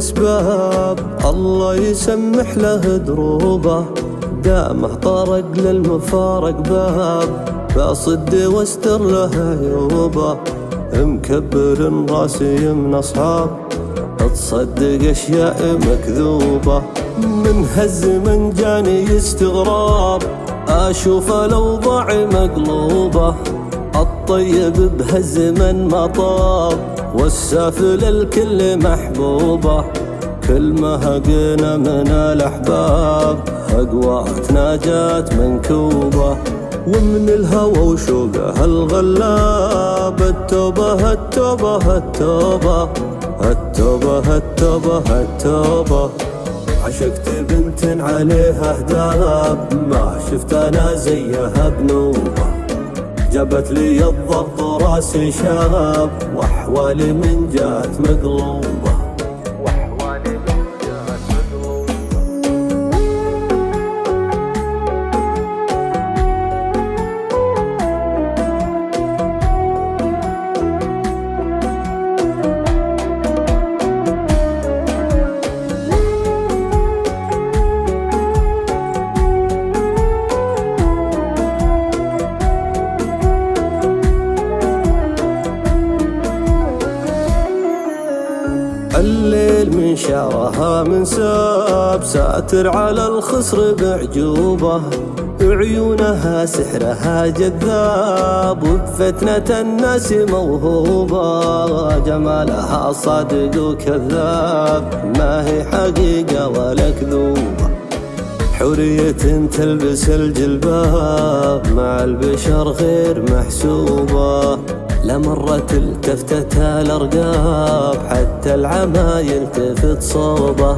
أسباب، الله يسمح له دروبه. دامه طرق للمفارق باب، بصد واستر له عيوبه. مكبر راسي من أصحاب، تصدق أشياء مكذوبة. من هالزمن جاني استغراب، أشوف الأوضاع مقلوبة. الطيب بهالزمن ما طاب، والسافل الكل محبوبة. كل ما هقنا من الأحباب، أقواتنا جات منكوبة. ومن الهوى وشوقه الغلاب، التوبة التوبة التوبة التوبة التوبة التوبة. عشقت بنت عليها هداب، ما شفت أنا زيها بنوبة. جابت لي الضغط راسي شاب، وأحوالي من جات مقلوبة. الليل من شعرها من ساب، ساتر على الخصر بعجوبة. عيونها سحرها جذاب، وبفتنة الناس موهوبة. جمالها صادق وكذاب، ما هي حقيقة ولا كذوبة. حورية تلبس الجلباب، مع البشر غير محسوبة. لمرت التفتتها الأرقاب، حتى العمى يلتفت صوبه.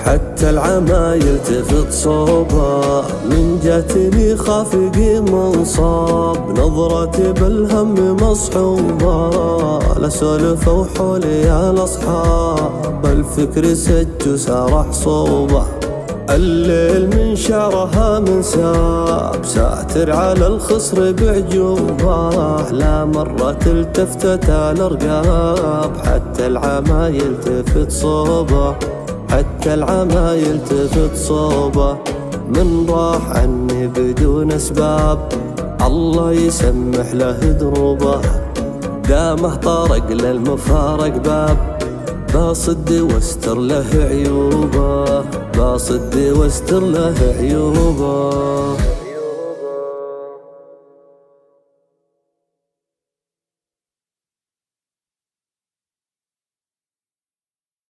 حتى العمى يلتفت صوبه. من جاتني خافقي منصاب، نظرتي بالهم مصحوبة. لا سولف وحولي يا الأصحاب، الفكر سج وسرح صوبه. الليل من شعرها من ساب، ساتر على الخصر بعجوبة. لا مرة التفتت الأرقاب، حتى العمى يلتفت صوبه. حتى العمى يلتفت صوبه. من راح عني بدون أسباب، الله يسمح له دروبه. دامه طرق للمفارق باب، بصد واستر له عيوبه. بصد واستر له عيوبه.